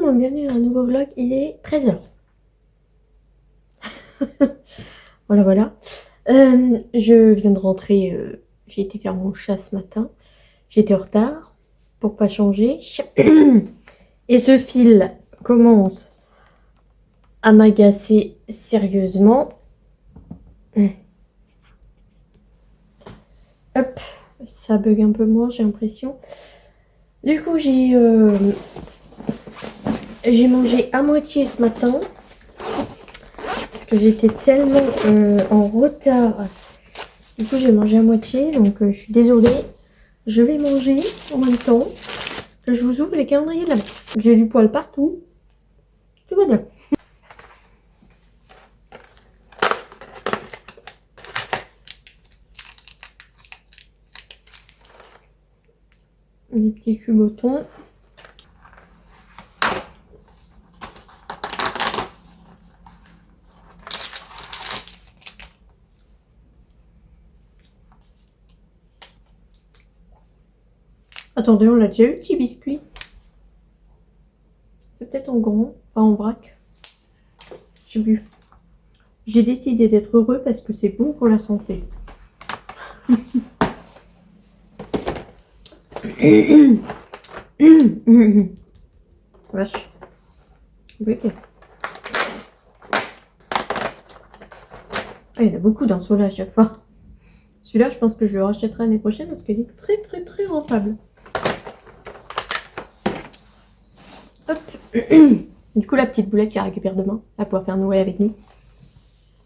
Bonjour, bienvenue dans un nouveau vlog, il est 13h. Voilà, voilà. Je viens de rentrer, j'ai été faire mon chat ce matin. J'étais en retard pour pas changer. Et ce fil commence à m'agacer sérieusement. Hop, ça bug un peu moins, j'ai l'impression. Du coup, j'ai mangé à moitié ce matin. Parce que j'étais tellement en retard. Du coup, j'ai mangé à moitié. Donc, je suis désolée. Je vais manger en même temps que je vous ouvre les calendriers de l'Avent. J'ai du poil partout. Tout va bien. Des petits cubotons. Attendez, on l'a déjà eu, petit biscuit. C'est peut-être en grand, enfin en vrac. J'ai vu. J'ai décidé d'être heureux parce que c'est bon pour la santé. Vache. Ok. Ah, il y en a beaucoup dans ce là à chaque fois. Celui-là, je pense que je le rachèterai l'année prochaine parce qu'il est très très très rentable. Hop. Du coup, la petite boulette qui récupère demain, elle va pouvoir faire Noël avec nous.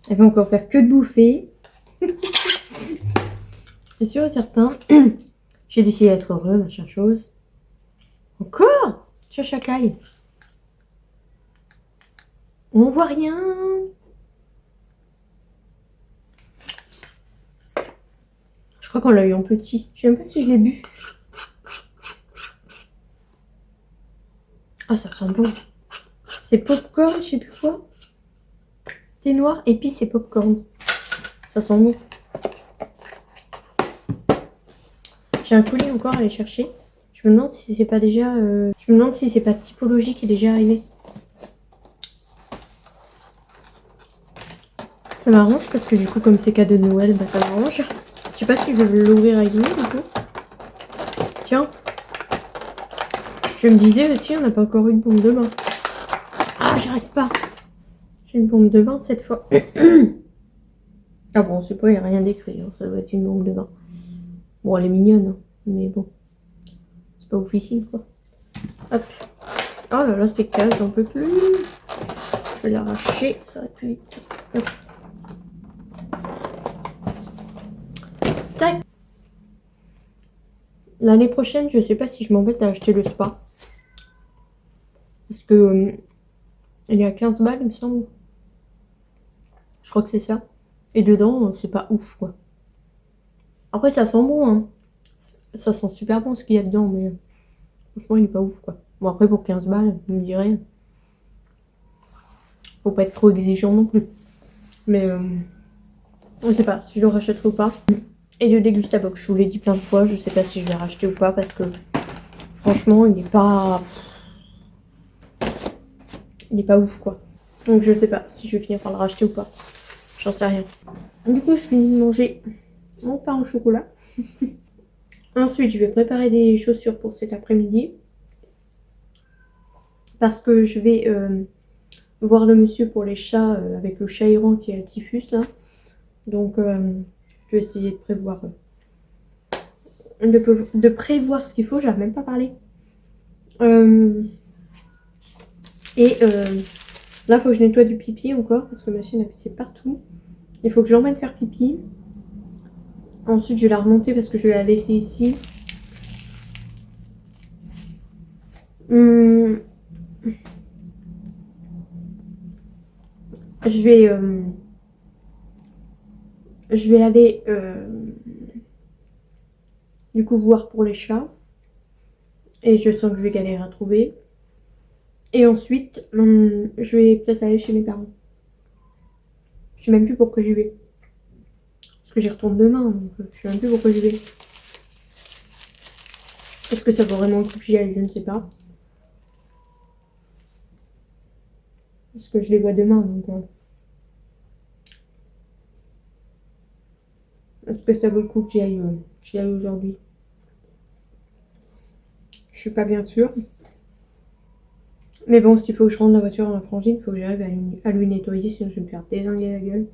Elle va encore faire que de bouffer. C'est sûr et certain. J'ai décidé d'être heureux, machin chose. Encore Chachacaille. On voit rien. Je crois qu'on l'a eu en petit. Je sais même pas si je l'ai bu. Ah, ça sent bon. C'est popcorn, je sais plus quoi. Thé noir, épices et popcorn. Ça sent bon. J'ai un colis encore à aller chercher. Je me demande si c'est pas déjà... Je me demande si c'est pas Typologie qui est déjà arrivé. Ça m'arrange parce que du coup, comme c'est cadeau de Noël, bah ça m'arrange. Je sais pas si je veux l'ouvrir avec vous, du coup. Tiens. Je me disais aussi, on n'a pas encore eu de bombe de bain. Ah, j'arrête pas. C'est une bombe de bain cette fois. Ah bon, je sais pas, il n'y a rien d'écrit. Hein. Ça doit être une bombe de bain. Bon, elle est mignonne, hein. Mais bon. C'est pas officine, quoi. Hop. Oh là là, c'est casse, j'en peux plus. Je vais l'arracher, ça va plus vite. Hop. Tac. L'année prochaine, je sais pas si je m'embête à acheter le spa. Parce que il est à 15 balles, il me semble. Je crois que c'est ça. Et dedans, c'est pas ouf, quoi. Après, ça sent bon, hein. Ça sent super bon ce qu'il y a dedans, mais franchement, il est pas ouf, quoi. Bon, après, pour 15 balles, je me dirais, faut pas être trop exigeant non plus. Mais je sais pas si je le rachèterai ou pas. Et le Dégustabox, je vous l'ai dit plein de fois, je sais pas si je vais racheter ou pas parce que franchement, il est pas ouf, quoi. Donc, je sais pas si je vais finir par le racheter ou pas. J'en sais rien. Du coup, je finis de manger mon pain au chocolat. Ensuite, je vais préparer des chaussures pour cet après-midi. Parce que je vais voir le monsieur pour les chats avec le chat errant qui a le typhus là. Donc, je vais essayer de prévoir prévoir ce qu'il faut. J'arrive même pas à parler. Là, il faut que je nettoie du pipi encore parce que ma chienne a pissé partout. Il faut que j'emmène faire pipi. Ensuite, je vais la remonter parce que je vais la laisser ici. Je vais aller du coup voir pour les chats. Et je sens que je vais galérer à trouver. Et ensuite, je vais peut-être aller chez mes parents. Je sais même plus pourquoi j'y vais. Parce que j'y retourne demain, donc je sais même plus pourquoi j'y vais. Est-ce que ça vaut vraiment le coup que j'y aille? Je ne sais pas. Parce que je les vois demain, donc... Est-ce que ça vaut le coup que j'y aille aujourd'hui? Je suis pas bien sûre. Mais bon, s'il faut que je rende la voiture à ma frangine, il faut que j'arrive à lui nettoyer, sinon je vais me faire dézinguer la gueule.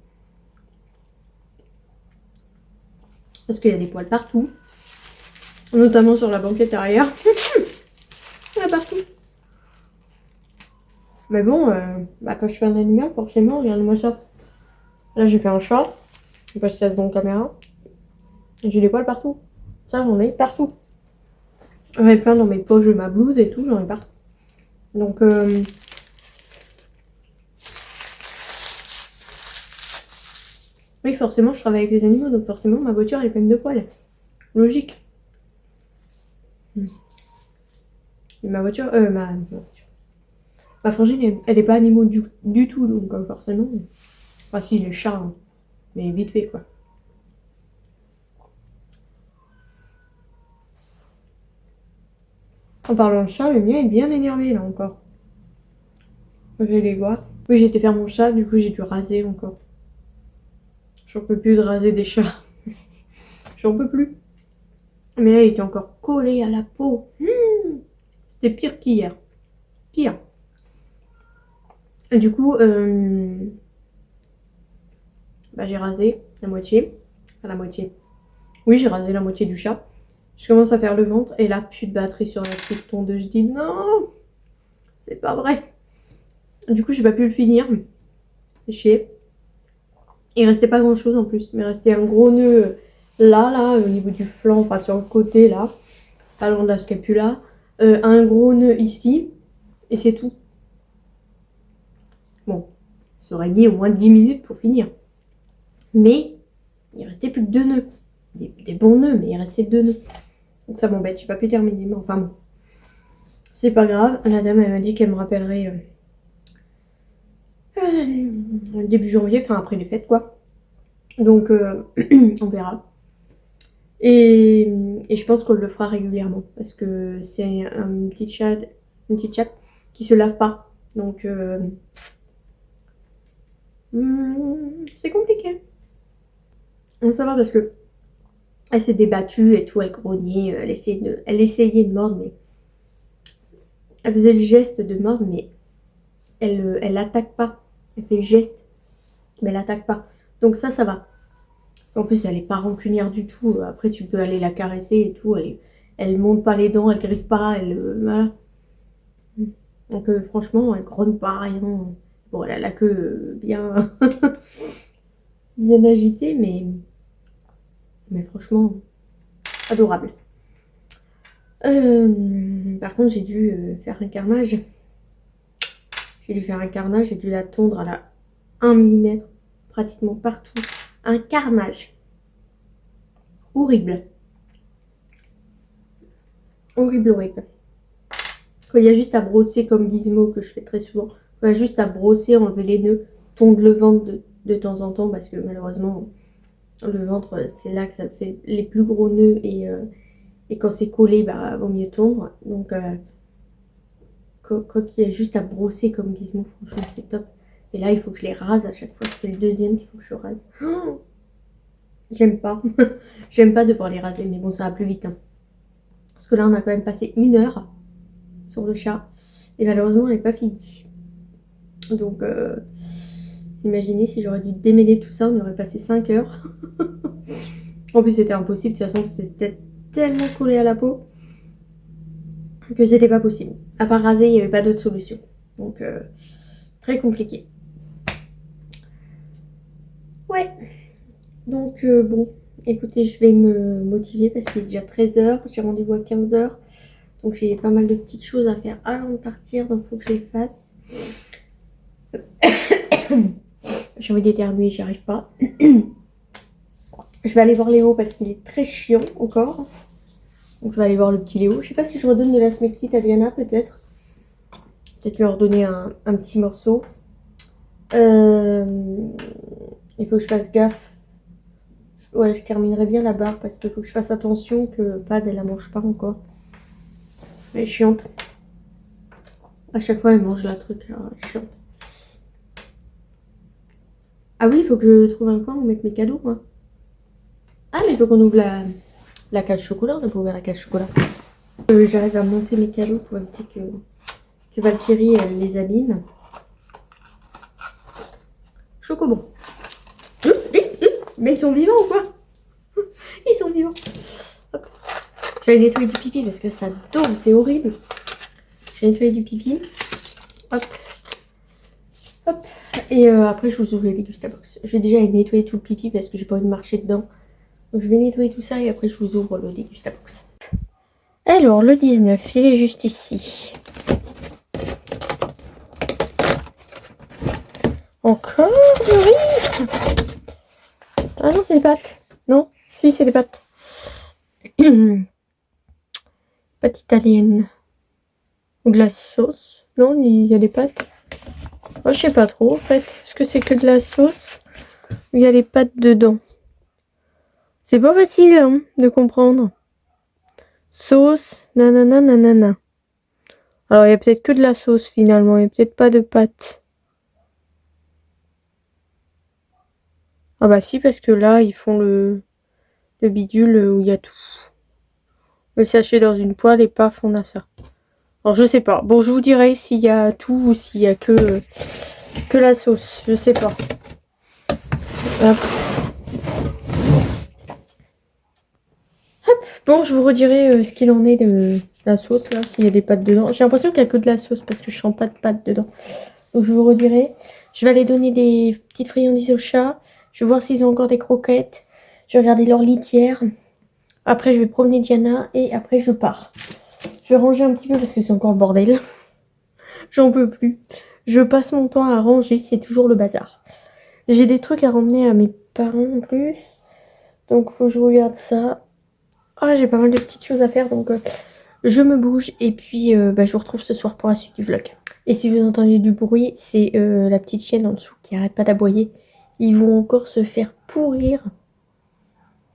Parce qu'il y a des poils partout. Notamment sur la banquette arrière. Il y en a partout. Mais bon, quand je fais un animal, forcément, regarde-moi ça. Là, j'ai fait un chat. Je sais pas si ça se dans la caméra. J'ai des poils partout. Ça, j'en ai partout. J'en ai plein dans mes poches de ma blouse et tout, j'en ai partout. Donc, oui, forcément, je travaille avec les animaux, donc forcément, ma voiture, elle est pleine de poils. Logique. Et ma voiture, ma frangine, elle est pas animaux du tout, donc forcément. Enfin, si, les chats, hein. Mais vite fait, quoi. En parlant de chat, le mien est bien énervé, là, encore. Je vais les voir. Oui, j'ai été faire mon chat, du coup, j'ai dû raser encore. J'en peux plus de raser des chats. J'en peux plus. Mais là, il était encore collé à la peau. C'était pire qu'hier. Pire. Et du coup, j'ai rasé la moitié. Enfin, la moitié. Oui, j'ai rasé la moitié du chat. Je commence à faire le ventre et là, plus de batterie sur la petite tondeuse. Je dis non, c'est pas vrai. Du coup, j'ai pas pu le finir. C'est chier. Il restait pas grand chose en plus. Mais il restait un gros nœud là, au niveau du flanc, enfin sur le côté là, pas loin de la scapula. Un gros nœud ici. Et c'est tout. Bon, ça aurait mis au moins 10 minutes pour finir. Mais il restait plus que 2 nœuds. Des bons nœuds, mais il restait 2 nœuds. Donc ça m'embête, j'ai pas pu terminer. Mais enfin bon, c'est pas grave. La dame, elle m'a dit qu'elle me rappellerait début janvier, enfin après les fêtes quoi. Donc on verra. Et je pense qu'on le fera régulièrement. Parce que c'est une petite chatte qui se lave pas. Donc c'est compliqué. On ça va parce que elle s'est débattue et tout, elle grognait, elle essayait de mordre, mais elle faisait le geste de mordre, mais elle attaque pas. Elle fait le geste, mais elle attaque pas. Donc ça va. En plus, elle est pas rancunière du tout. Après, tu peux aller la caresser et tout. Elle monte pas les dents, elle griffe pas, voilà. Donc franchement, elle grogne pas, rien. Bon, elle a la queue bien, bien agitée, mais franchement, adorable. Par contre, j'ai dû faire un carnage. J'ai dû la tondre à la 1 mm, pratiquement partout. Un carnage. Horrible. Horrible, horrible. Quand il y a juste à brosser comme Gizmo, que je fais très souvent, quand il y a juste à brosser, enlever les nœuds, tondre le ventre de temps en temps, parce que malheureusement, le ventre, c'est là que ça fait les plus gros nœuds, et quand c'est collé, vaut mieux tondre. Donc, quand il y a juste à brosser comme Gizmo, franchement, c'est top. Et là, il faut que je les rase à chaque fois. C'est le deuxième qu'il faut que je rase. Oh, j'aime pas. J'aime pas devoir les raser, mais bon, ça va plus vite. Hein. Parce que là, on a quand même passé 1 heure sur le chat. Et malheureusement, elle n'est pas finie. Donc, vous imaginez si j'aurais dû démêler tout ça, on aurait passé 5 heures. En plus, c'était impossible. De toute façon, c'était tellement collé à la peau que c'était pas possible. À part raser, il n'y avait pas d'autre solution. Donc, très compliqué. Ouais. Donc, bon, écoutez, je vais me motiver parce qu'il est déjà 13h. J'ai rendez-vous à 15h. Donc, j'ai pas mal de petites choses à faire avant de partir. Donc, il faut que je les fasse. J'ai envie d'éternuer, j'y arrive pas. Je vais aller voir Léo parce qu'il est très chiant encore. Donc, je vais aller voir le petit Léo. Je sais pas si je redonne de la smectite à Diana, peut-être. Peut-être lui redonner un petit morceau. Il faut que je fasse gaffe. Ouais, je terminerai bien la barre parce qu'il faut que je fasse attention que Pad, elle la mange pas encore. Elle est chiante. À chaque fois, elle mange la truc, alors elle est chiante. Ah oui, il faut que je trouve un coin où mettre mes cadeaux, moi. Ah, mais il faut qu'on ouvre la cage chocolat. On n'a pas ouvert la cage chocolat. J'arrive à monter mes cadeaux pour éviter que Valkyrie elle les abîme. Chocobon. Mais ils sont vivants ou quoi? Ils sont vivants. Hop. Je vais nettoyer du pipi parce que ça tombe, c'est horrible. Je vais nettoyer du pipi. Hop. Hop. Et après, je vous ouvre les dégustabox. J'ai déjà nettoyé tout le pipi parce que j'ai pas envie de marcher dedans. Donc je vais nettoyer tout ça et après je vous ouvre le dégustabox. Alors, le 19, il est juste ici. Encore du riz. Ah non, c'est les pâtes. Non, si, c'est les pâtes. Pâte italienne. Ou de la sauce. Non, il y a des pâtes. Oh, je sais pas trop, en fait. Est-ce que c'est que de la sauce ou il y a les pâtes dedans? C'est pas facile hein, de comprendre. Sauce, nanana, nanana. Alors, il y a peut-être que de la sauce, finalement. Il n'y a peut-être pas de pâtes. Ah bah si, parce que là, ils font le bidule où il y a tout. Le sachet dans une poêle et paf, on a ça. Alors, je sais pas. Bon, je vous dirai s'il y a tout ou s'il y a que la sauce. Je sais pas. Hop. Hop. Bon, je vous redirai ce qu'il en est de la sauce, là, s'il y a des pâtes dedans. J'ai l'impression qu'il n'y a que de la sauce parce que je sens pas de pâtes dedans. Donc, je vous redirai. Je vais aller donner des petites friandises aux chats. Je vais voir s'ils ont encore des croquettes. Je vais regarder leur litière. Après, je vais promener Diana et après, je pars. Je vais ranger un petit peu parce que c'est encore le bordel. J'en peux plus. Je passe mon temps à ranger, c'est toujours le bazar. J'ai des trucs à ramener à mes parents en plus. Donc, faut que je regarde ça. Ah, j'ai pas mal de petites choses à faire, donc je me bouge. Et puis, je vous retrouve ce soir pour la suite du vlog. Et si vous entendez du bruit, c'est la petite chienne en dessous qui arrête pas d'aboyer. Ils vont encore se faire pourrir.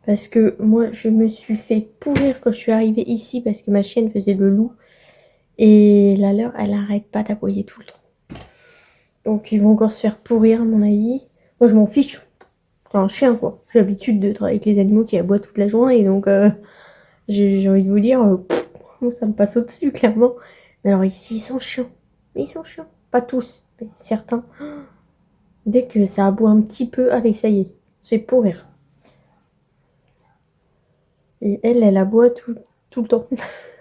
Parce que moi, je me suis fait pourrir quand je suis arrivée ici parce que ma chienne faisait le loup. Et la leur, elle arrête pas d'aboyer tout le temps. Donc, ils vont encore se faire pourrir, à mon avis. Moi, je m'en fiche. C'est un chien, quoi. J'ai l'habitude de travailler avec les animaux qui aboient toute la journée. Donc, j'ai envie de vous dire, moi, ça me passe au-dessus, clairement. Mais alors, ici, ils sont chiants. Mais ils sont chiants. Pas tous, mais certains. Dès que ça aboie un petit peu, allez, ça y est. Se fait pourrir. Et elle aboie tout le temps.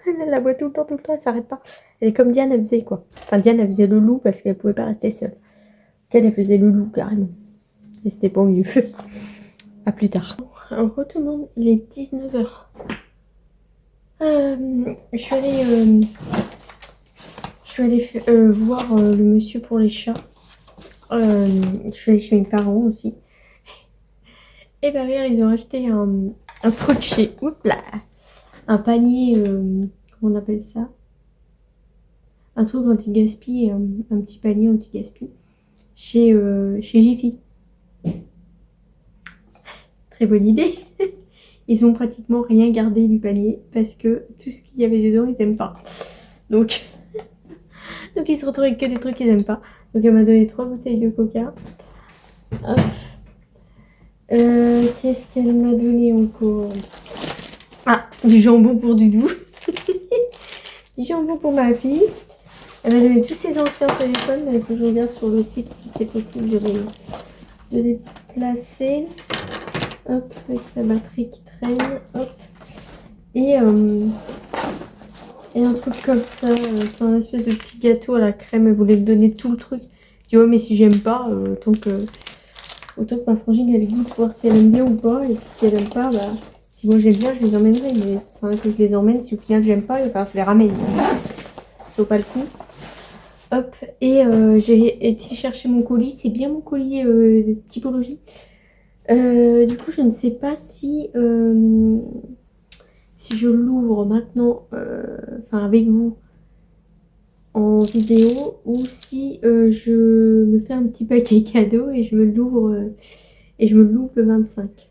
Elle aboie tout le temps, elle s'arrête pas. Elle est comme Diane, elle faisait quoi. Enfin, Diane, elle faisait le loup parce qu'elle pouvait pas rester seule. Elle faisait le loup, carrément. Et c'était pas mieux. À plus tard. Alors, tout le monde, il est 19h. Je suis allée voir le monsieur pour les chats. Je suis allée chez mes parents aussi. Et derrière, ils ont acheté un truc chez... Oups là, un panier, comment on appelle ça? Un truc anti-gaspi, un petit panier anti-gaspi chez Jiffy. Très bonne idée. Ils ont pratiquement rien gardé du panier parce que tout ce qu'il y avait dedans, ils n'aiment pas. Donc ils se retrouvent avec que des trucs qu'ils n'aiment pas. Donc elle m'a donné 3 bouteilles de coca. Hop. Qu'est-ce qu'elle m'a donné encore? Ah, du jambon pour Doudou. Du jambon pour ma fille. Elle m'a donné tous ses anciens téléphones. Mais il faut que je regarde sur le site si c'est possible de les placer. Hop, avec la batterie qui traîne. Hop. Et un truc comme ça. C'est un espèce de petit gâteau à la crème. Elle voulait me donner tout le truc. Je dis ouais, mais si j'aime pas, autant que ma frangine elle goûte, voir si elle aime bien ou pas. Et puis si elle aime pas, bah si moi j'aime bien, je les emmènerai. Mais c'est vrai que je les emmène. Si au final j'aime pas, enfin, je les ramène. Ça vaut pas le coup. Hop. Et j'ai été chercher mon colis. C'est bien mon colis de typologie. Du coup, je ne sais pas si je l'ouvre maintenant, avec vous en vidéo, ou si je me fais un petit paquet cadeau et je me l'ouvre le 25.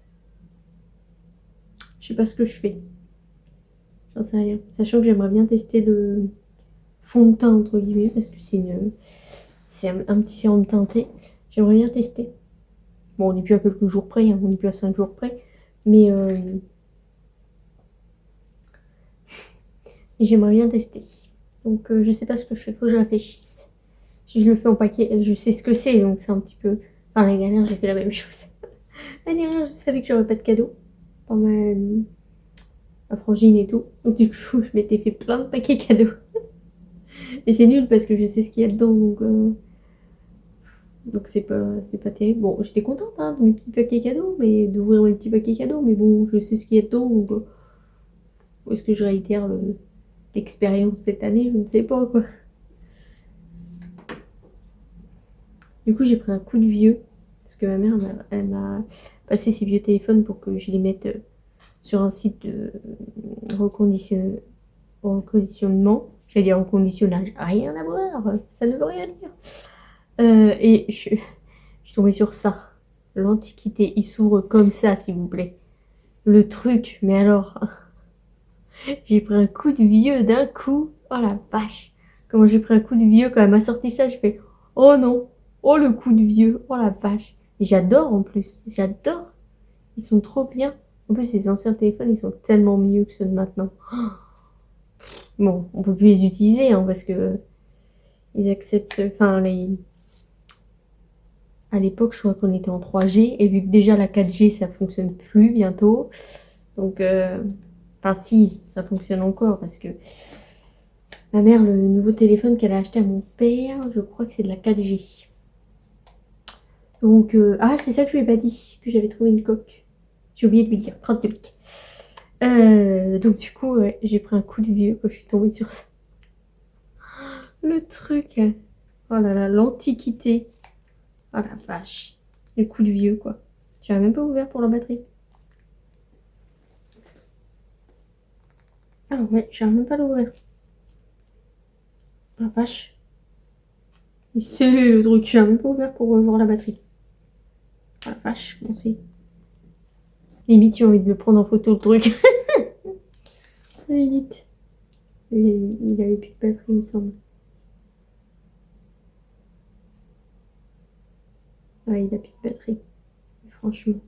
Je sais pas ce que je fais. J'en sais rien. Sachant que j'aimerais bien tester le fond de teint entre guillemets parce que c'est un petit sérum teinté. J'aimerais bien tester. Bon, on n'est plus à quelques jours près, hein, on n'est plus à 5 jours près. Mais j'aimerais bien tester. Donc je sais pas ce que je fais, faut que je réfléchisse. Si je le fais en paquet, je sais ce que c'est, donc c'est un petit peu... Enfin, l'année dernière, j'ai fait la même chose. L'année dernière, je savais que j'aurais pas de cadeau. Pour ma frangine et tout. Donc du coup, je m'étais fait plein de paquets cadeaux. Et c'est nul parce que je sais ce qu'il y a dedans, donc c'est pas terrible. Bon, j'étais contente hein, de mes petits paquets cadeaux, mais d'ouvrir mes petits paquets cadeaux, mais bon, je sais ce qu'il y a dedans, donc est-ce que je réitère l'expérience cette année, je ne sais pas quoi. Du coup, j'ai pris un coup de vieux, parce que ma mère, elle m'a passé ses vieux téléphones pour que je les mette sur un site de reconditionnement. J'allais dire reconditionnage, rien à voir, ça ne veut rien dire. Et je suis tombée sur ça. L'Antiquité, il s'ouvre comme ça, s'il vous plaît. Le truc, mais alors, j'ai pris un coup de vieux d'un coup. Oh la vache. Comment j'ai pris un coup de vieux quand elle m'a sorti ça, je fais oh non, oh le coup de vieux, oh la vache. Et j'adore en plus, j'adore. Ils sont trop bien. En plus, les anciens téléphones, ils sont tellement mieux que ceux de maintenant. Bon, on peut plus les utiliser hein, parce que ils acceptent, enfin à l'époque, je crois qu'on était en 3G et vu que déjà la 4G, ça fonctionne plus bientôt. Donc, enfin si, ça fonctionne encore parce que ma mère, le nouveau téléphone qu'elle a acheté à mon père, je crois que c'est de la 4G. Donc, ah, c'est ça que je lui ai pas dit, que j'avais trouvé une coque. J'ai oublié de lui dire, crotte de bique. Donc du coup, ouais, j'ai pris un coup de vieux quand je suis tombée sur ça. Le truc, oh là là, l'Antiquité. Oh la vache, le coup de vieux quoi. Tu n'as même pas ouvert pour la batterie. Ah ouais, j'arrive même pas à l'ouvrir. La vache. C'est le truc, j'ai même pas ouvert pour voir la batterie. Ah la vache, comment c'est. Limite, j'ai envie de le prendre en photo le truc. Limite. Il avait plus de batterie, il me semble. Ouais, il a plus de batterie. Franchement.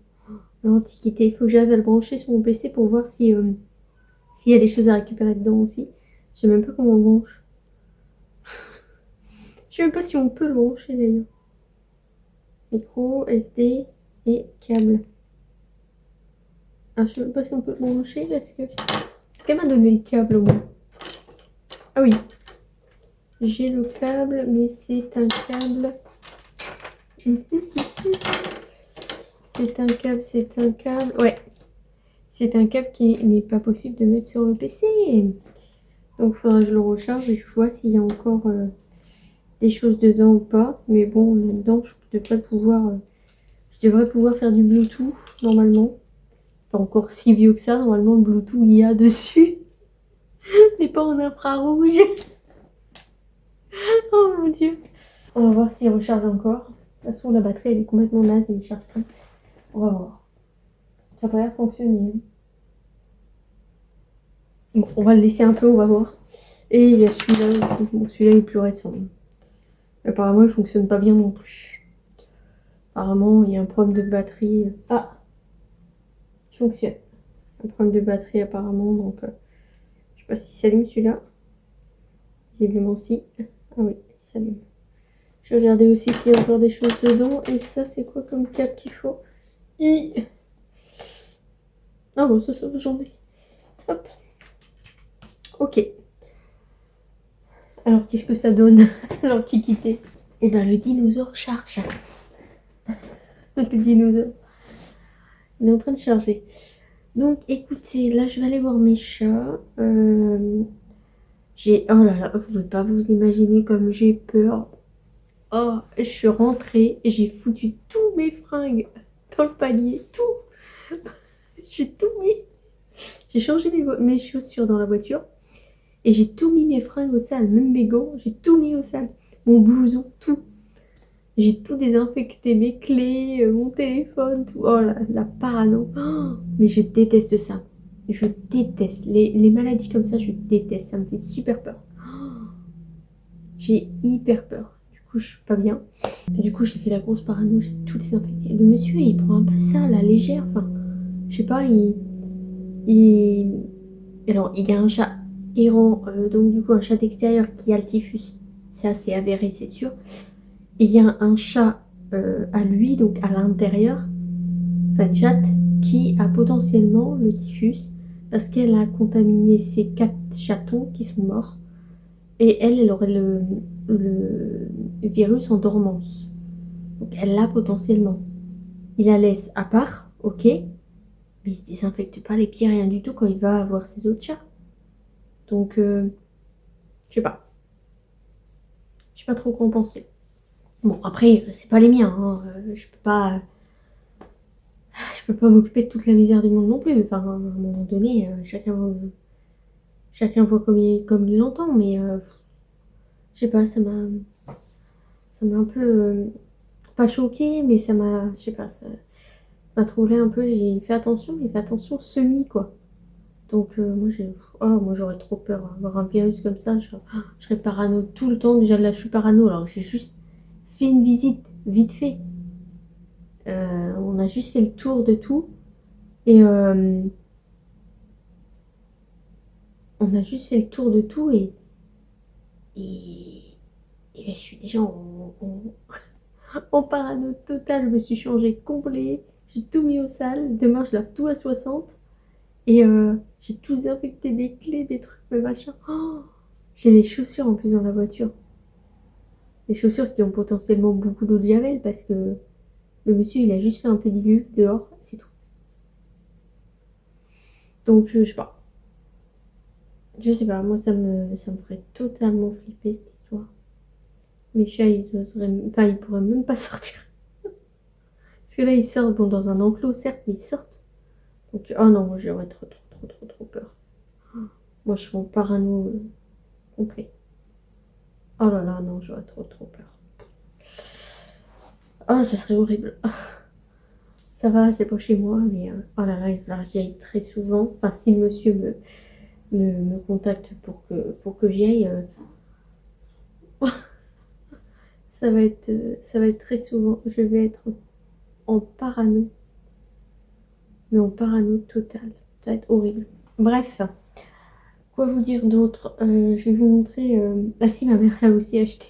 L'Antiquité. Il faut que j'arrive à le brancher sur mon PC pour voir si s'il y a des choses à récupérer dedans aussi. Je sais même pas comment on le branche. Je sais même pas si on peut le brancher d'ailleurs. Micro, SD et câble. Ah, je sais même pas si on peut le brancher parce que... Est-ce qu'elle m'a donné le câble au moins? Ah oui. J'ai le câble, mais c'est un câble... C'est un câble, c'est un câble... Ouais. C'est un câble qui n'est pas possible de mettre sur le PC. Donc, il faudra que je le recharge et je vois s'il y a encore des choses dedans ou pas. Mais bon, là-dedans, je devrais pouvoir faire du Bluetooth, normalement. Pas encore si vieux que ça. Normalement, le Bluetooth, il y a dessus. Mais pas en infrarouge. Oh mon dieu. On va voir s'il recharge encore. De toute façon, la batterie, elle est complètement naze et il charge plus. On va voir. Ça n'a pas l'air de fonctionner. Bon, on va le laisser un peu, on va voir. Et il y a celui-là aussi. Bon, celui-là est plus récent. Apparemment, il fonctionne pas bien non plus. Apparemment, il y a un problème de batterie. Ah, il fonctionne. Un problème de batterie apparemment, donc je sais pas s'il s'allume celui-là. Visiblement si. Ah oui, il s'allume. Je vais regarder aussi s'il y a encore des choses dedans. Et ça, c'est quoi comme câble qu'il faut? Ah bon, ça j'en ai. Hop. Ok. Alors, qu'est-ce que ça donne, l'Antiquité? Eh ben, le dinosaure charge. Le dinosaure. Il est en train de charger. Donc, écoutez, là, je vais aller voir mes chats. Oh là là, vous ne pouvez pas vous imaginer comme j'ai peur. Oh, je suis rentrée, j'ai foutu tous mes fringues dans le panier, tout. J'ai tout mis. J'ai changé mes chaussures dans la voiture et j'ai tout mis mes fringues au sale, même mes gants, j'ai tout mis au sale. Mon blouson, tout. J'ai tout désinfecté, mes clés, mon téléphone, tout. Oh la parano. Oh, mais je déteste ça. Je déteste. Les maladies comme ça, je déteste. Ça me fait super peur. Oh, j'ai hyper peur. Du coup, je suis pas bien. Du coup, j'ai fait la grosse parano, j'ai tout désinfecté. Le monsieur, il prend un peu ça à la légère. Enfin, je sais pas, Alors, il y a un chat errant, donc du coup, un chat d'extérieur qui a le typhus. C'est assez avéré, c'est sûr. Et il y a un chat à lui, donc à l'intérieur, enfin une chatte, qui a potentiellement le typhus parce qu'elle a contaminé ses 4 chatons qui sont morts. Et elle aurait le virus en dormance. Donc elle l'a potentiellement. Il la laisse à part, ok, mais il se désinfecte pas les pieds, rien du tout quand il va voir ses autres chats. Donc, je sais pas. Je sais pas trop quoi en penser. Bon, après, c'est pas les miens, hein. Je peux pas m'occuper de toute la misère du monde non plus. Enfin, à un moment donné, chacun voit comme il l'entend, mais je sais pas, ça m'a un peu, pas choqué, mais je sais pas, ça m'a troublé un peu. J'ai fait attention, mais fait attention semi, quoi. Donc, moi, j'aurais trop peur, hein. Avoir un virus comme ça, je serais parano tout le temps. Déjà, là, je suis parano, alors j'ai juste fait une visite, vite fait. On a juste fait le tour de tout. Et on a juste fait le tour de tout et, et ben, je suis déjà en parano total. Je me suis changée complet. J'ai tout mis au sale. Demain, je lave tout à 60. Et j'ai tout désinfecté, mes clés, mes trucs, mes machins. Oh, j'ai les chaussures en plus dans la voiture. Les chaussures qui ont potentiellement beaucoup d'eau de javel parce que le monsieur, il a juste fait un pédiluve dehors, c'est tout. Donc, je sais pas. Je sais pas, moi, ça me ferait totalement flipper, cette histoire. Mes chats, ils oseraient... Enfin, ils pourraient même pas sortir. Parce que là, ils sortent, bon, dans un enclos, certes, mais ils sortent. Donc, oh non, moi, j'aurais trop peur. Moi, je serais en parano complet. Oh là là, non, j'aurais trop peur. Oh, ce serait horrible. Ça va, c'est pas chez moi, mais oh là là, il va falloir que j'y aille très souvent. Enfin, si le monsieur me contacte pour que j'y aille, ça va être très souvent. Je vais être en parano, mais en parano total. Ça va être horrible. Bref, quoi vous dire d'autre? Je vais vous montrer. Ah si, ma mère l'a aussi acheté.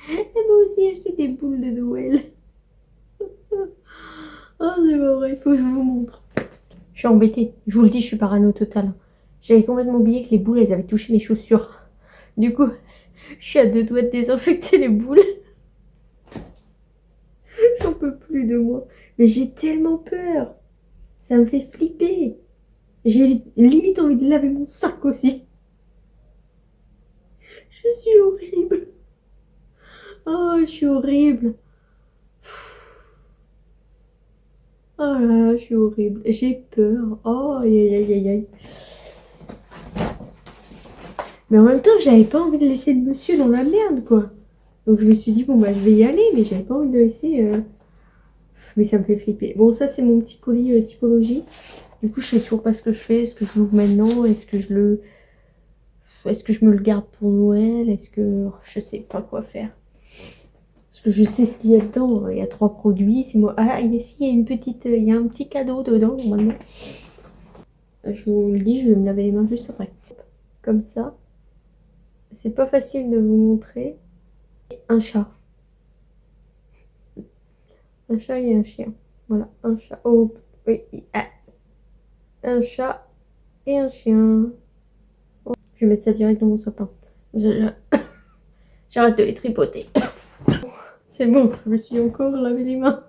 Elle m'a aussi acheté des boules de Noël. Oh, c'est pas vrai, il faut que je vous montre. Je suis embêtée. Je vous le dis, je suis parano total. J'avais complètement oublié que les boules, elles avaient touché mes chaussures. Du coup, je suis à 2 doigts de désinfecter les boules. J'en peux plus de moi. Mais j'ai tellement peur. Ça me fait flipper. J'ai limite envie de laver mon sac aussi. Je suis horrible. Oh, je suis horrible. Oh là là, je suis horrible. J'ai peur. Oh, aïe, aïe, aïe, aïe. Mais en même temps, j'avais pas envie de laisser le monsieur dans la merde, quoi. Donc je me suis dit, bon, bah, je vais y aller, mais j'avais pas envie de le laisser. Mais ça me fait flipper. Bon, ça, c'est mon petit colis typologie. Du coup, je sais toujours pas ce que je fais. Est-ce que je l'ouvre maintenant? Est-ce que je me le garde pour Noël? Est-ce que... Je sais pas quoi faire. Parce que je sais ce qu'il y a dedans. Il y a 3 produits. C'est moi. Ah, ici, il y a une petite... Il y a un petit cadeau dedans, normalement. Je vous le dis, je vais me laver les mains juste après. Comme ça. C'est pas facile de vous montrer. Un chat. Un chat et un chien. Voilà, un chat. Oh, oui. Ah. Un chat et un chien. Oh, je vais mettre ça direct dans mon sapin. J'arrête de les tripoter. C'est bon, je me suis encore lavé les mains.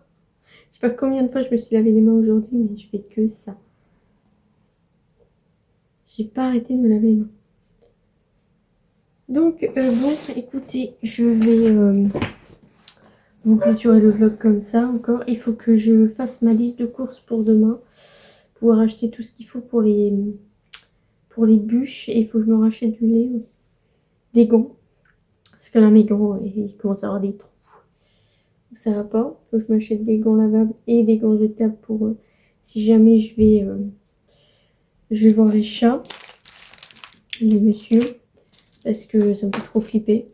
Je sais pas combien de fois je me suis lavé les mains aujourd'hui, mais je fais que ça. J'ai pas arrêté de me laver les mains. Donc, bon, écoutez, je vais vous clôturer le vlog comme ça encore. Il faut que je fasse ma liste de courses pour demain. Pouvoir acheter tout ce qu'il faut pour les bûches. Et il faut que je me rachète du lait aussi. Des gants. Parce que là, mes gants, ils commencent à avoir des trous. Ça va pas. Il faut que je m'achète des gants lavables et des gants jetables pour si jamais je vais voir les chats. Les messieurs. Parce que ça me fait trop flipper.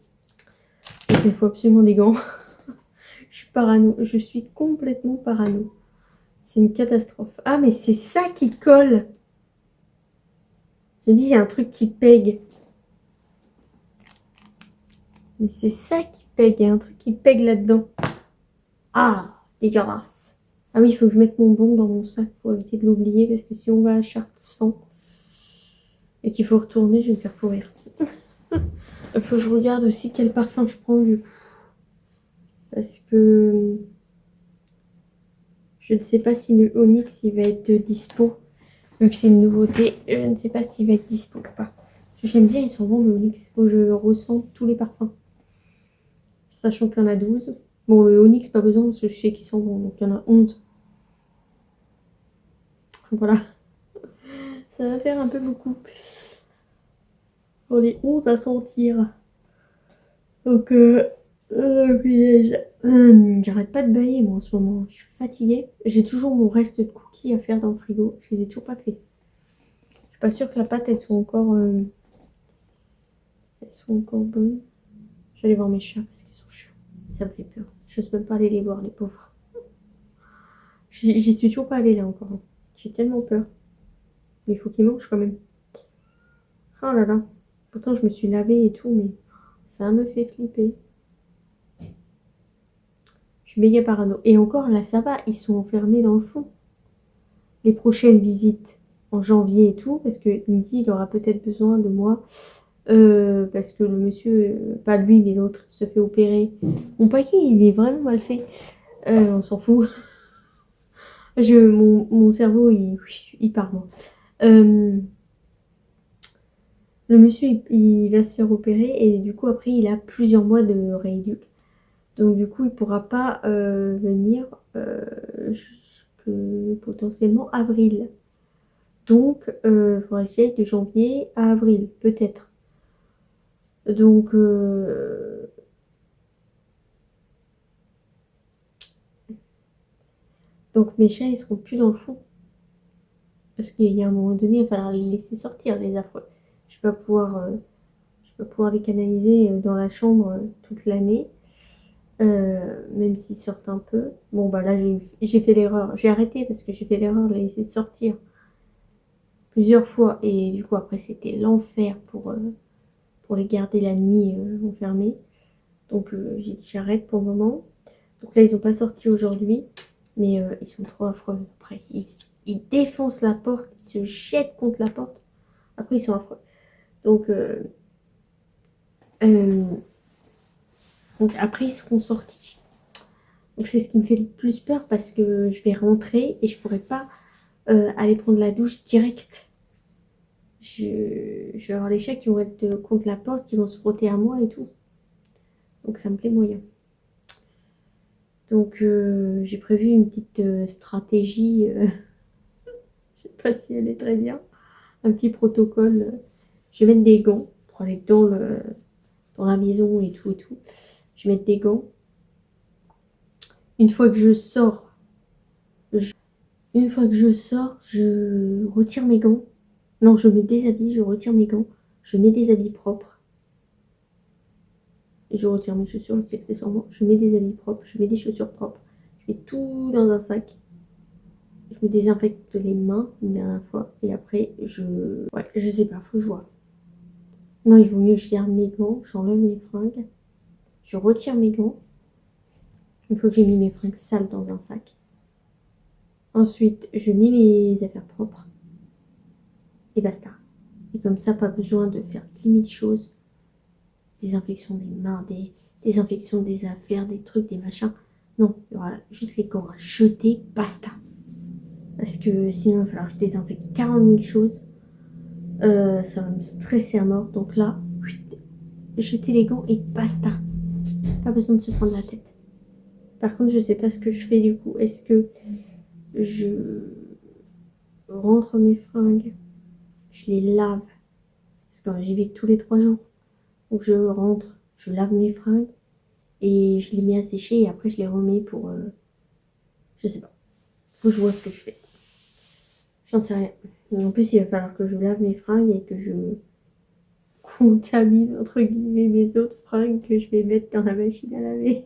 Donc il faut absolument des gants. Je parano. Je suis complètement parano. C'est une catastrophe. Ah, mais c'est ça qui colle. J'ai dit, il y a un truc qui pègue. Mais c'est ça qui pègue. Il y a un truc qui pègue là-dedans. Ah, dégueulasse. Ah oui, il faut que je mette mon bon dans mon sac pour éviter de l'oublier. Parce que si on va à Chartres 100 et qu'il faut retourner, je vais me faire pourrir. Il faut que je regarde aussi quel parfum je prends du coup. Parce que je ne sais pas si le Onyx il va être dispo. Vu que c'est une nouveauté, je ne sais pas s'il va être dispo ou pas. J'aime bien, ils sont bons le Onyx. Faut que je ressente tous les parfums. Sachant qu'il y en a 12. Bon, le Onyx, pas besoin parce que je sais qu'ils sont bons. Donc il y en a 11. Voilà. Ça va faire un peu beaucoup. On est 11 à sentir. Donc, j'arrête pas de bailler moi en ce moment. Je suis fatiguée. J'ai toujours mon reste de cookies à faire dans le frigo. Je les ai toujours pas fait. Je suis pas sûre que la pâte, elles sont encore bonnes. Je vais aller voir mes chats parce qu'ils sont chiants. Ça me fait peur. Je n'ose même pas aller les voir, les pauvres. J'y suis toujours pas allée là encore. J'ai tellement peur. Il faut qu'ils mangent quand même. Oh là là. Pourtant, je me suis lavée et tout, mais ça me fait flipper. Je suis méga parano. Et encore, là, ça va. Ils sont enfermés dans le fond. Les prochaines visites en janvier et tout, parce qu'il me dit qu'il aura peut-être besoin de moi. Parce que le monsieur, pas lui, mais l'autre, se fait opérer. Mon paquet, il est vraiment mal fait. On s'en fout. Mon cerveau, il part, moi. Le monsieur, il va se faire opérer et du coup, après, il a plusieurs mois de rééduc. Donc, du coup, il ne pourra pas venir jusque potentiellement avril. Donc, il faudra qu'il aille de janvier à avril, peut-être. Donc, mes chats, ils seront plus dans le fond. Parce qu'il y a un moment donné, il va falloir les laisser sortir, les affreux. Je ne vais pas pouvoir les canaliser dans la chambre toute l'année. Même s'ils sortent un peu. Bon, bah là, j'ai fait l'erreur. J'ai arrêté parce que j'ai fait l'erreur de les laisser sortir plusieurs fois. Et du coup, après, c'était l'enfer pour les garder la nuit enfermés. Donc, j'ai dit j'arrête pour le moment. Donc là, ils n'ont pas sorti aujourd'hui. Mais ils sont trop affreux. Après, ils défoncent la porte. Ils se jettent contre la porte. Après, ils sont affreux. Donc, après, ils seront sortis. Donc c'est ce qui me fait le plus peur parce que je vais rentrer et je pourrai pas aller prendre la douche direct. Je vais avoir les chats qui vont être contre la porte, qui vont se frotter à moi et tout. Donc ça me plaît moyen. Donc j'ai prévu une petite stratégie. Je sais pas si elle est très bien. Un petit protocole. Je vais mettre des gants pour aller dans la maison et tout et tout. Je vais mettre des gants. Une fois que je sors, je retire mes gants. Non, je me déshabille, je retire mes gants. Je mets des habits propres. Et je retire mes chaussures aussi accessoirement. Je mets des habits propres, je mets des chaussures propres. Je mets tout dans un sac. Je me désinfecte les mains une dernière fois. Et après, ouais, je sais pas, faut que je vois. Non, il vaut mieux que je garde mes gants. J'enlève mes fringues. Je retire mes gants. Une fois que j'ai mis mes fringues sales dans un sac. Ensuite, je mets mes affaires propres. Et basta. Et comme ça, pas besoin de faire 10 000 choses. Désinfection des mains, désinfection des affaires, des trucs, des machins. Non, il y aura juste les gants à jeter, basta. Parce que sinon, il va falloir que je désinfecte 40 000 choses. Ça va me stresser à mort. Donc là, jeter les gants et basta. Pas besoin de se prendre la tête. Par contre, je sais pas ce que je fais du coup. Est-ce que je rentre mes fringues, je les lave, parce que j'y vais tous les 3 jours. Donc je rentre, je lave mes fringues et je les mets à sécher et après je les remets pour... je sais pas. Faut que je vois ce que je fais. J'en sais rien. Et en plus, il va falloir que je lave mes fringues et que je contamine, entre guillemets, mes autres fringues que je vais mettre dans la machine à laver.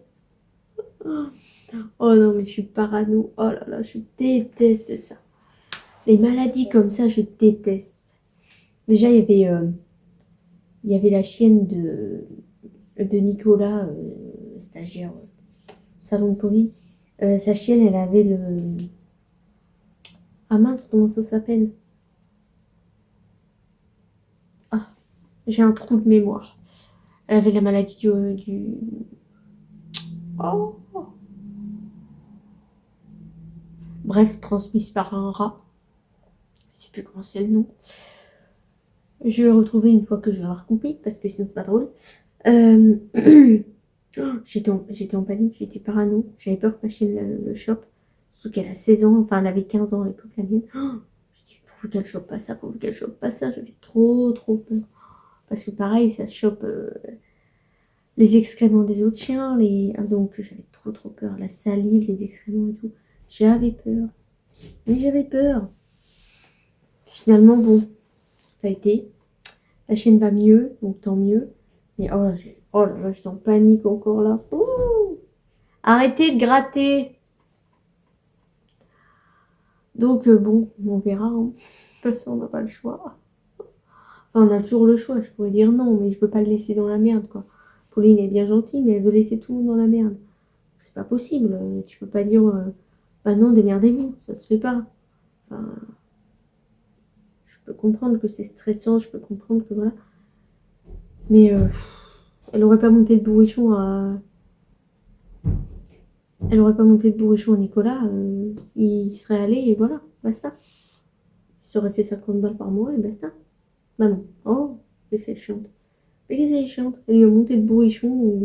Oh non, mais je suis parano. Oh là là, je déteste ça. Les maladies comme ça, je déteste. Déjà, il y avait la chienne de Nicolas, stagiaire salon de police. Sa chienne, elle avait le... Ah mince, comment ça s'appelle? Ah, j'ai un trou de mémoire. Elle avait la maladie du... Oh. Bref, transmise par un rat. Je sais plus comment c'est le nom. Je vais retrouver une fois que je vais avoir coupé, parce que sinon c'est pas drôle. Euh... j'étais en panique, j'étais parano. J'avais peur que ma chienne le chope. Surtout qu'elle a 16 ans, enfin elle avait 15 ans à l'époque, la mienne. Je dis, pourvu qu'elle chope pas ça, pourvu qu'elle chope pas ça. J'avais trop peur. Parce que pareil, ça chope les excréments des autres chiens. Donc j'avais trop peur. La salive, les excréments et tout. J'avais peur. Mais j'avais peur. Finalement, bon, ça a été. La chienne va mieux, donc tant mieux. Mais oh là là, j'étais en panique encore là. Ouh, arrêtez de gratter. Donc bon, on verra. Hein. De toute façon, on n'a pas le choix. Enfin, on a toujours le choix. Je pourrais dire non, mais je veux pas le laisser dans la merde, quoi. Pauline est bien gentille, mais elle veut laisser tout le monde dans la merde. C'est pas possible. Tu peux pas dire bah non, démerdez-vous. Ça se fait pas. Enfin, je peux comprendre que c'est stressant. Je peux comprendre que voilà. Mais elle aurait pas monté de bourrichon à Elle aurait pas monté de bourrichon à Nicolas, il serait allé et voilà, basta. Il serait fait 50 balles par mois et basta. Bah non. Oh, mais c'est chiante. Mais c'est chiante. Elle lui a monté de bourrichon, donc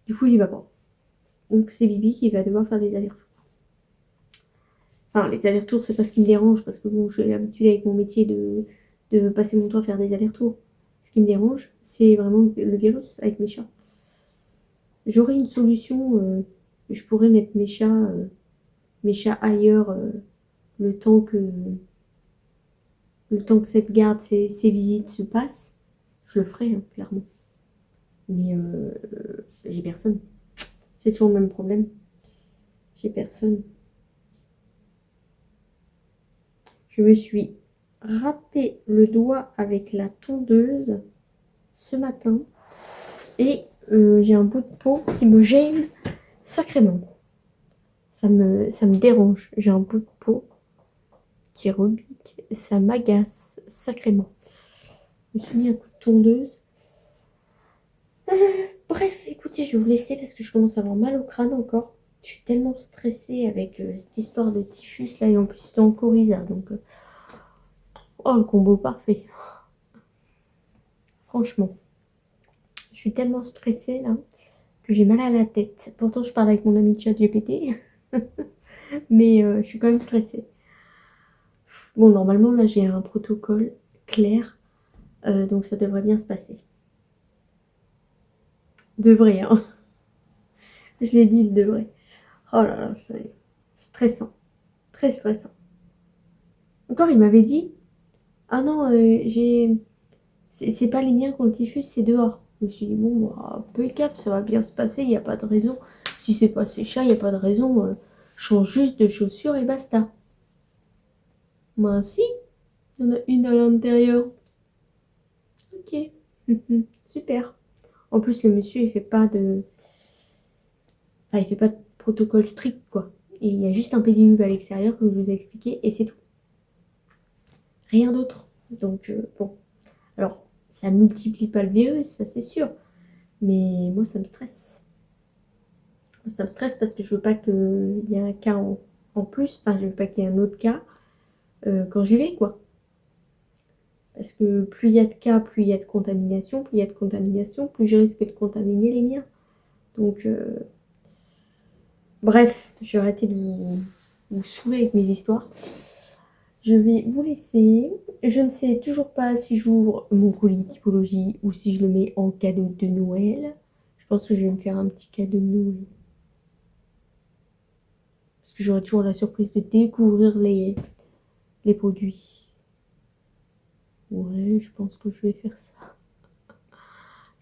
du coup, il y va pas. Donc c'est Bibi qui va devoir faire les allers-retours. Enfin, les allers-retours, c'est pas ce qui me dérange, parce que bon, j'ai l'habitude avec mon métier de passer mon temps à faire des allers-retours. Ce qui me dérange, c'est vraiment le virus avec mes chats. J'aurais une solution, je pourrais mettre mes chats ailleurs le temps que cette garde, ces visites se passent, je le ferai, hein, clairement. Mais j'ai personne. J'ai toujours le même problème. J'ai personne. Je me suis râpé le doigt avec la tondeuse ce matin et j'ai un bout de peau qui me gêne sacrément. Ça me dérange. J'ai un bout de peau qui rebique. Ça m'agace sacrément. Je me suis mis un coup de tondeuse. Bref, écoutez, je vais vous laisser parce que je commence à avoir mal au crâne encore. Je suis tellement stressée avec cette histoire de typhus là et en plus c'est en coryza donc oh le combo parfait. Franchement, je suis tellement stressée là que j'ai mal à la tête. Pourtant je parle avec mon ami ChatGPT mais je suis quand même stressée. Bon normalement là j'ai un protocole clair donc ça devrait bien se passer. Devrait hein. Je l'ai dit, il devrait. Oh là là, c'est stressant. Très stressant. Encore, il m'avait dit, ah non, c'est pas les miens qu'on le typhus, c'est dehors. Je me suis dit, bon, bah, peu cap, ça va bien se passer, il n'y a pas de raison. Si c'est pas ces chats, il n'y a pas de raison. Change juste de chaussures et basta. Ben si, il y en a une à l'intérieur. Ok, super. En plus, le monsieur, il fait pas de... Enfin, il fait pas de protocole strict, quoi. Il y a juste un pédiluve à l'extérieur, comme je vous ai expliqué, et c'est tout. Rien d'autre. Donc, bon. Alors, ça multiplie pas le virus, ça c'est sûr. Mais moi, ça me stresse. Ça me stresse parce que je veux pas qu'il y ait un cas en plus. Enfin, je veux pas qu'il y ait un autre cas quand j'y vais, quoi. Parce que plus il y a de cas, plus il y a de contamination. Plus il y a de contamination, plus je risque de contaminer les miens. Donc, bref, je vais arrêter de vous saouler avec mes histoires. Je vais vous laisser. Je ne sais toujours pas si j'ouvre mon colis typologie ou si je le mets en cadeau de Noël. Je pense que je vais me faire un petit cadeau de Noël. Parce que j'aurai toujours la surprise de découvrir les produits. Ouais, je pense que je vais faire ça.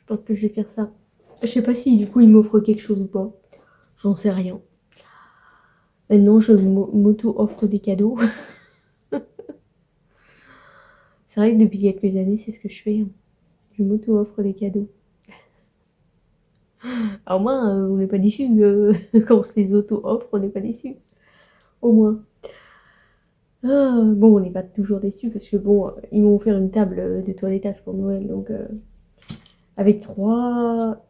Je pense que je vais faire ça. Je sais pas si du coup il m'offre quelque chose ou pas. J'en sais rien. Maintenant, je m'auto-offre des cadeaux. C'est vrai que depuis quelques années, c'est ce que je fais. Hein. Je m'auto-offre des cadeaux. Au moins, on n'est pas déçus. Quand on se les auto-offre, on n'est pas déçus. Au moins. Ah, bon, on n'est pas toujours déçus parce que bon, ils m'ont offert une table de toilettage pour Noël. Donc, avec 3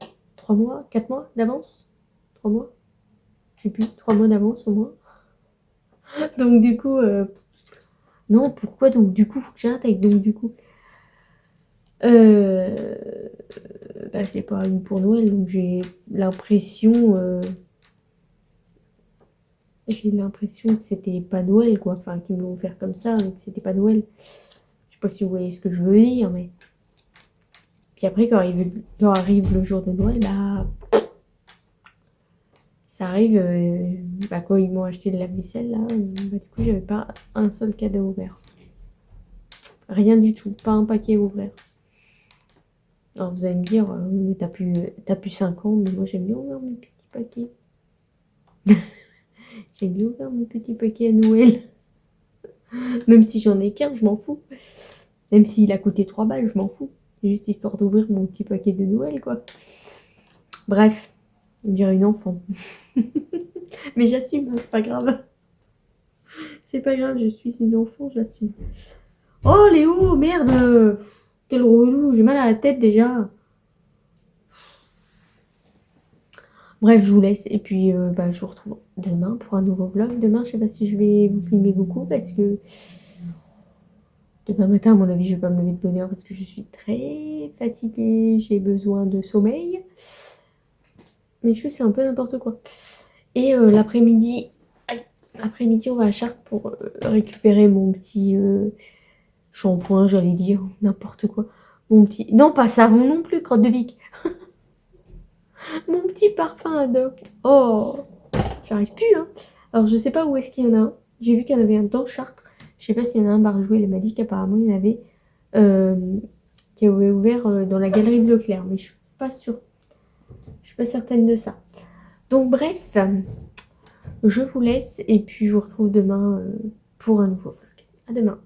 mois, 4 mois d'avance. 3 mois. Je sais plus, 3 mois d'avance au moins. Donc, du coup, non, pourquoi donc du coup, faut que j'arrête avec donc du coup. Bah, je l'ai pas eu pour Noël, donc j'ai l'impression que c'était pas Noël, quoi. Enfin, qu'ils me l'ont offert comme ça, mais que c'était pas Noël. Je sais pas si vous voyez ce que je veux dire, mais. Puis après, quand arrive le jour de Noël, bah. Ça arrive, bah, quand ils m'ont acheté de la vaisselle, là, bah, du coup, j'avais pas un seul cadeau ouvert. Rien du tout, pas un paquet ouvert. Alors vous allez me dire, t'as plus 5 ans, mais moi j'aime bien ouvrir mes petits paquets. J'aime bien ouvrir mes petits paquets à Noël. Même si j'en ai qu'un, je m'en fous. Même s'il a coûté 3 balles, je m'en fous. C'est juste histoire d'ouvrir mon petit paquet de Noël, quoi. Bref, on dirait une enfant. Mais j'assume, hein, c'est pas grave. C'est pas grave, je suis une enfant, j'assume. Oh Léo, merde! Quel relou, j'ai mal à la tête déjà. Bref, je vous laisse et puis bah, je vous retrouve demain pour un nouveau vlog. Demain, je sais pas si je vais vous filmer beaucoup parce que demain matin, à mon avis, je vais pas me lever de bonne heure parce que je suis très fatiguée. J'ai besoin de sommeil. Mais je c'est un peu n'importe quoi. Et l'après-midi, on va à Chartres pour récupérer mon petit shampoing, j'allais dire, n'importe quoi. Mon petit... Non, pas savon non plus, crotte de bique. Mon petit parfum Adopt. Oh, j'arrive plus, hein. Alors, je sais pas où est-ce qu'il y en a un. J'ai vu qu'il y en avait un dans Chartres. Je sais pas s'il y en a un Barjouer. Elle m'a dit qu'apparemment, il y en avait qui avait ouvert dans la galerie de Leclerc. Mais je suis pas sûre. Je suis pas certaine de ça. Donc, bref, je vous laisse. Et puis, je vous retrouve demain pour un nouveau vlog. À demain.